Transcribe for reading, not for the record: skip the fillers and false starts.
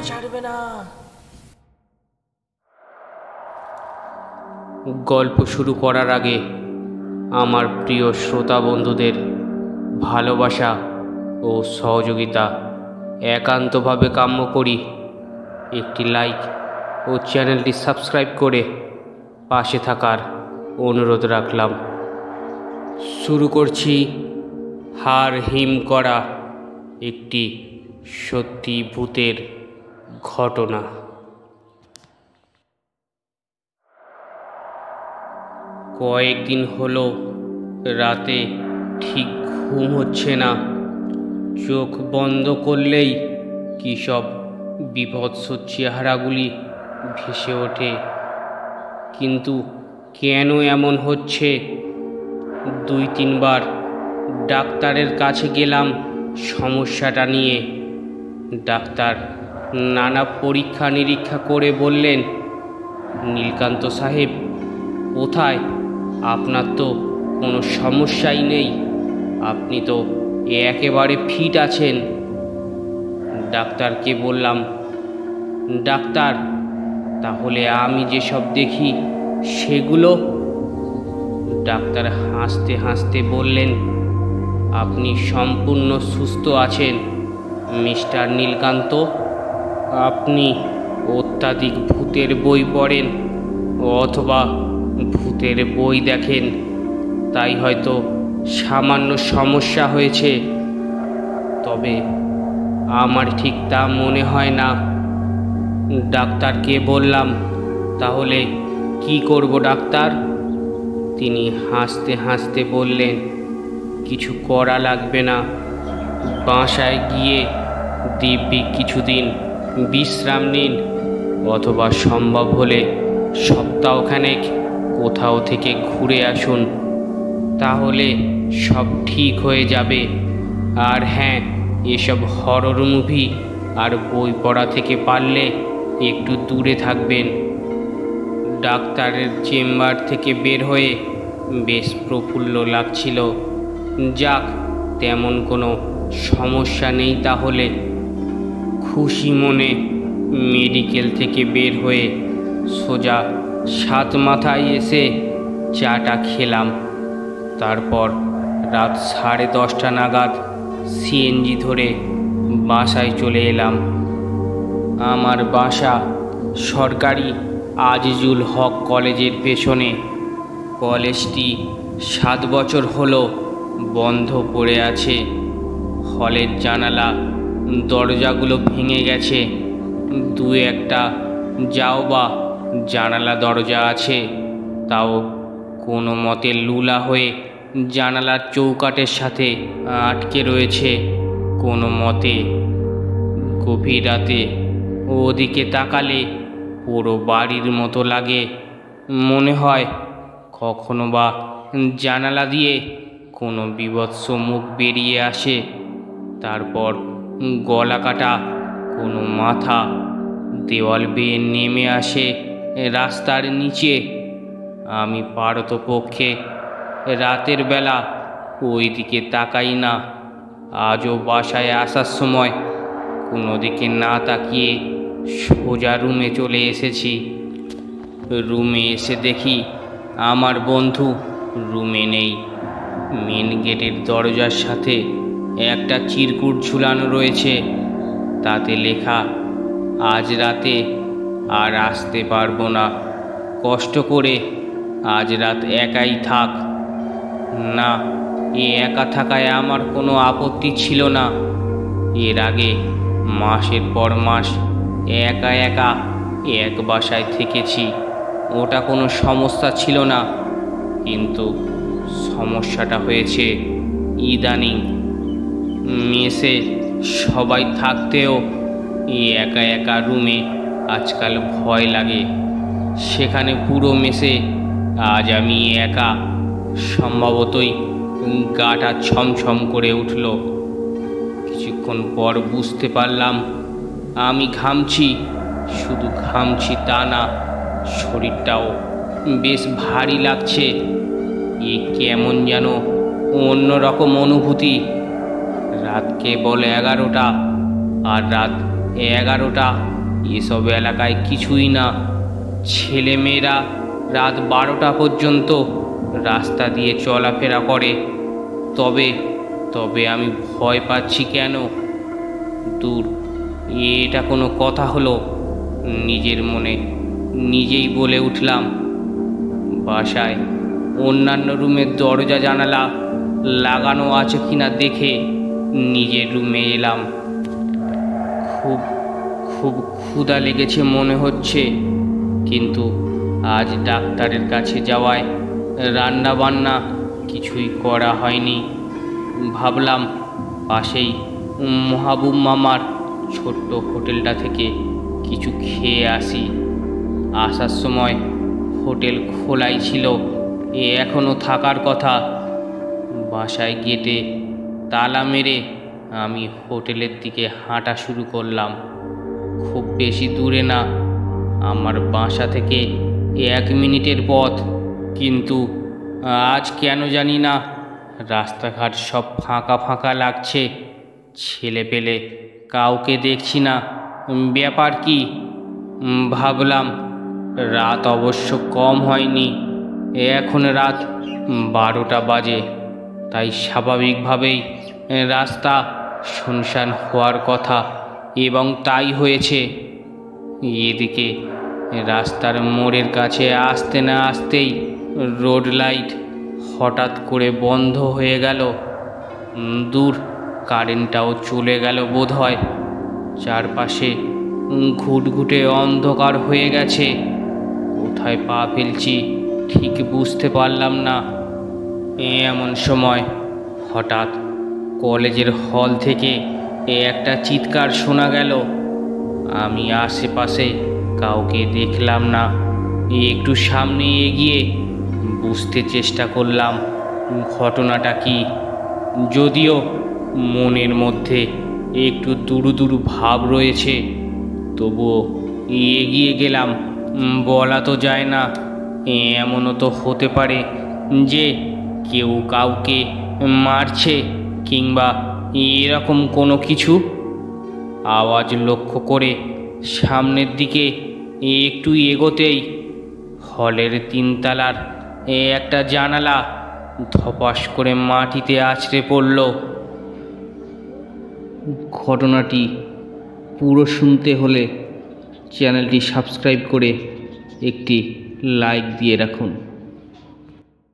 ছাড়বে না। গল্প শুরু করার আগে আমার প্রিয় শ্রোতা বন্ধুদের ভালোবাসা ও সহযোগিতা একান্তভাবে কাম্য করি। একটি লাইক ও চ্যানেলটি সাবস্ক্রাইব করে পাশে থাকার অনুরোধ রাখলাম। শুরু করছি হাড় হিম করা একটি সত্যি ভূতের ঘটনা। কয়েকদিন হলো রাতে ঠিক ঘুম হচ্ছে না। চোখ বন্ধ করলেই কী সব বিভৎস চেহারাগুলি ভেসে ওঠে। কিন্তু কেন এমন হচ্ছে? 2-3 বার ডাক্তারের কাছে গেলাম সমস্যাটা নিয়ে। ডাক্তার নানা পরীক্ষা নিরীক্ষা করে বললেন, নীলকান্ত সাহেব, কোথায়? আপনার তো কোনো সমস্যাই নেই, আপনি তো একেবারে ফিট আছেন। ডাক্তারকে বললাম, ডাক্তার, তাহলে আমি যেসব দেখি সেগুলো? ডাক্তার হাসতে হাসতে বললেন, আপনি সম্পূর্ণ সুস্থ আছেন মিস্টার নীলকান্ত। আপনি অত্যাধিক ভূতের বই পড়েন অথবা ভূতের বই দেখেন, তাই হয়তো সামান্য সমস্যা হয়েছে। তবে আমার ঠিক তা মনে হয় না। ডাক্তারকে বললাম, তাহলে কি করব ডাক্তার? তিনি হাসতে হাসতে বললেন, কিছু করা লাগবে না, বাসায় গিয়ে দিব্যি কিছুদিন বিশ্রাম নিন, অথবা সম্ভব হলে সপ্তাহখানেক কোথাও থেকে ঘুরে আসুন, তাহলে সব ঠিক হয়ে যাবে। আর হ্যাঁ, এসব হরর মুভি আর বই পড়া থেকে পারলে একটু দূরে থাকবেন। ডাক্তারের চেম্বার থেকে বের হয়ে বেশ প্রফুল্ল লাগছিল। যাক, তেমন কোনো সমস্যা নেই তাহলে। খুশি মনে মেডিকেল থেকে বের হয়ে সোজা 7 মাথায় এসে চাটা খেলাম। তারপর রাত 10:30 নাগাদ সিএনজি ধরে বাসায় চলে এলাম। আমার বাসা সরকারি আজিজুল হক কলেজের পেছনে। কলেজটি 7 বছর হলো বন্ধ পড়ে আছে। হলের জানালা দরজাগুলো ভেঙে গেছে। 2-1টা যাও বা জানালা দরজা আছে, তাও কোনো মতে লুলা হয়ে জানালার চৌকাঠের সাথে আটকে রয়েছে কোনো মতে। গভীর রাতে ওদিকে তাকালে পুরো বাড়ির মতো লাগে। মনে হয় কখনো বা জানালা দিয়ে কোনো বীভৎস মুখ বেরিয়ে আসে, তারপর গলা কাটা কোনো মাথা দেওয়াল বেয়ে নেমে আসে রাস্তার নিচে। আমি পারতপক্ষে রাতের বেলা ওই দিকে তাকাই না। আজও বাসায় আসার সময় কোনো দিকে না তাকিয়ে সোজা রুমে চলে এসেছি। রুমে এসে দেখি আমার বন্ধু রুমে নেই। মেন গেটের দরজার সাথে একটা চিরকুট ঝুলানো রয়েছে, তাতে লেখা, আজ রাতে আর আসতে পারবো না, কষ্ট করে আজ রাত একাই থাক। না, এ একা থাকায় আমার কোনো আপত্তি ছিল না। এর আগে মাসের পর মাস একা একা এক বাসায় থেকেছি, ওটা কোনো সমস্যা ছিল না। কিন্তু সমস্যাটা হয়েছে ইদানিং। মেসে সবাই থাকতেও একা একা রুমে আজকাল ভয় লাগে। সেখানে পুরো মেসে আজ আমি একা। সম্ভবতই গাটা ছমছম করে উঠল। কিছুক্ষণ পর বুঝতে পারলাম আমি ঘামছি। শুধু ঘামছি তা না, শরীরটাও বেশ ভারী লাগছে। এ কেমন যেন অন্যরকম অনুভূতি। রাত কেবল 11টা, আর রাত 11টা। এসব এলাকায় কিছুই না। ছেলেমেয়েরা রাত 12টা পর্যন্ত রাস্তা দিয়ে চলাফেরা করে। তবে আমি ভয় পাচ্ছি কেন? দূর, এটা কোনো কথা হলো? নিজের মনে নিজেই বলে উঠলাম। বাসায় অন্যান্য রুমের দরজা জানালা লাগানো আছে কিনা দেখে নিজের রুমে এলাম। খুব খুব ক্ষুধা লেগেছে মনে হচ্ছে, কিন্তু আজ ডাক্তারের কাছে যাওয়ায় রান্না বান্না কিছুই করা হয়নি। ভাবলাম পাশেই মাহবুব মামার ছোট্ট হোটেলটা থেকে কিছু খেয়ে আসি। আসার সময় হোটেল খোলাই ছিল, এখনও থাকার কথা। বাসায় গেটে তালা মেরে আমি হোটেলের দিকে হাঁটা শুরু করলাম। খুব বেশি দূরে না, আমার বাসা থেকে 1 মিনিটের পথ। কিন্তু আজ কেন জানি না রাস্তাঘাট সব ফাঁকা ফাঁকা লাগছে। ছেলে পেলে কাউকে দেখছি না। ব্যাপার কি? ভাবলাম। রাত অবশ্য কম হয়নি, এখন রাত 12টা বাজে। তাই স্বাভাবিকভাবেই রাস্তা শুনশান হওয়ার কথা, এবং তাই হয়েছে। এদিকে রাস্তার মোড়ের কাছে আসতে না আসতেই রোড লাইট হঠাৎ করে বন্ধ হয়ে গেল। দূর, কারেন্টটাও চলে গেল বোধহয়। চারপাশে ঘুটঘুটে অন্ধকার হয়ে গেছে। কোথায় পা ফেলছি ঠিক বুঝতে পারলাম না। এমন সময় হঠাৎ কলেজের হল থেকে একটা চিৎকার শোনা গেল। আমি আশেপাশে কাউকে দেখলাম না। একটু সামনে এগিয়ে বুঝতে চেষ্টা করলাম ঘটনাটা কি। যদিও মনের মধ্যে একটু দুরু দুরু ভাব রয়েছে, তবুও এগিয়ে গেলাম। বলা তো যায় না, এমনও তো হতে পারে যে কেউ কাউকে মারছে কিংবা এরকম কোনো কিছু। আওয়াজ লক্ষ্য করে সামনের দিকে একটু এগোতেই হলের 3 তলার একটা জানালা ধপাস করে মাটিতে আছড়ে পড়ল। ঘটনাটি পুরো শুনতে হলে চ্যানেলটি সাবস্ক্রাইব করে একটি লাইক দিয়ে রাখুন।